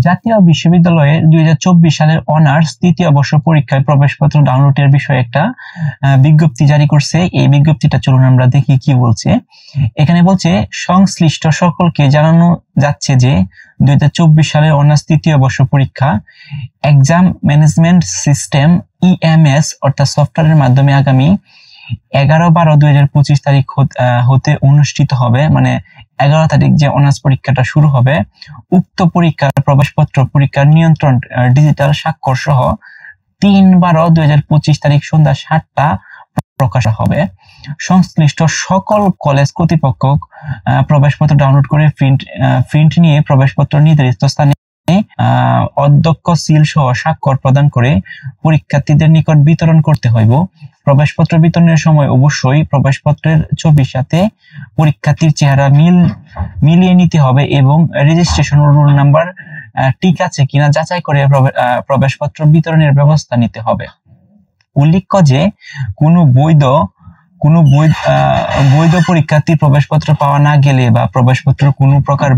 জাতীয় বিশ্ববিদ্যালয়ে 2024 সালের অনার্স তৃতীয় বর্ষ পরীক্ষায় প্রবেশপত্র ডাউনলোডের বিষয়ে একটা বিজ্ঞপ্তি জারি করছে। এই বিজ্ঞপ্তিটা চলুন আমরা দেখি কি বলছে। এখানে বলছে সংশ্লিষ্ট সকলকে জানানো যাচ্ছে যে 2024 সালের অনার্স তৃতীয় বর্ষ পরীক্ষা এক্সাম ম্যানেজমেন্ট সিস্টেম ইএমএস অর্থাৎ সফটওয়্যারের মাধ্যমে আগামী 11/12/2025 তারিখ হতে অনুষ্ঠিত হবে। মানে 11 তারিখ যে অনার্স পরীক্ষাটা শুরু হবে, উক্ত পরীক্ষার প্রবেশপত্র পরীক্ষার নিয়ন্ত্রণ ডিজিটাল স্বাক্ষর সহ 3/12/2025 তারিখ সন্ধ্যা 7টা প্রকাশ হবে। সংশ্লিষ্ট সকল কলেজ কর্তৃপক্ষ প্রবেশপত্র ডাউনলোড করে প্রিন্ট নিয়ে প্রবেশপত্র নির্দিষ্ট স্থানে অধ্যক্ষ সিল সহ স্বাক্ষর প্রদান করে পরীক্ষার্থীদের নিকট বিতরণ করতে হইব। প্রবেশপত্র বিতরণের সময় অবশ্যই প্রবেশপত্রের ছবির সাথে পরীক্ষার্থীর চেহারা মিলিয়ে নিতে হবে এবং রেজিস্ট্রেশন রোল নাম্বার ঠিক আছে কিনা যাচাই করে প্রবেশপত্র বিতরণের ব্যবস্থা নিতে হবে। উল্লেখ্য যে কোনো বৈধ পরীক্ষার্থী প্রবেশপত্র পাওয়া না গেলে বা প্রবেশপত্র কোনো প্রকার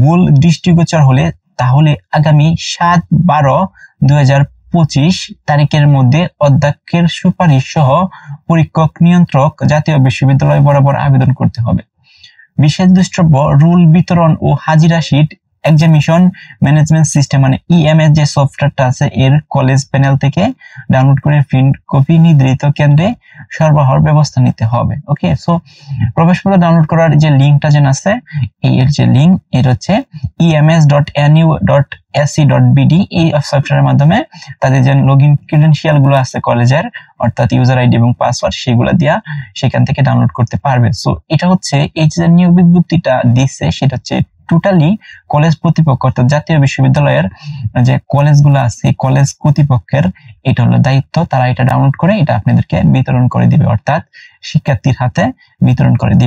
ভুল দৃষ্টিগোচর হলে তাহলে আগামী 7/12/2025 তারিখের মধ্যে অধ্যক্ষের সুপারিশ সহ পরীক্ষক নিয়ন্ত্রক জাতীয় বিশ্ববিদ্যালয় বরাবর আবেদন করতে হবে। বিশেষ দ্রষ্টব্য, রুল বিতরণ ও হাজিরা শীট এক্সামিনেশন ম্যানেজমেন্ট সিস্টেম মানে ইএমএস যে সফটওয়্যারটা আছে এর কলেজ প্যানেল থেকে ডাউনলোড করে প্রিন্ট কপি নির্ধারিত কেন্দ্রে সরবরাহের ব্যবস্থা নিতে হবে। ওকে, সো প্রবেশপত্র ডাউনলোড করার যে লিঙ্কটা যেন আছে এর যে লিঙ্ক এর হচ্ছে ems.nu.ac.bd এই সফটওয়্যারের মাধ্যমে তাদের যে লগইন ক্রেডেনশিয়াল গুলো আছে কলেজের অর্থাৎ ইউজার আইডি এবং পাসওয়ার্ড সেগুলো দিয়া সেখান থেকে ডাউনলোড করতে পারবে। সো এটা হচ্ছে এই যে নিয়োগ বিজ্ঞপ্তিটা দিচ্ছে সেটা হচ্ছে টোটালি কলেজ কর্তৃপক্ষ অর্থাৎ জাতীয় বিশ্ববিদ্যালয়ের যে কলেজগুলো আছে কলেজ কর্তৃপক্ষের এটা হলো দায়িত্ব। তারা এটা ডাউনলোড করে এটা আপনাদেরকে বিতরণ করে দিবে অর্থাৎ শিক্ষার্থীর হাতে বিতরণ করে দিবে।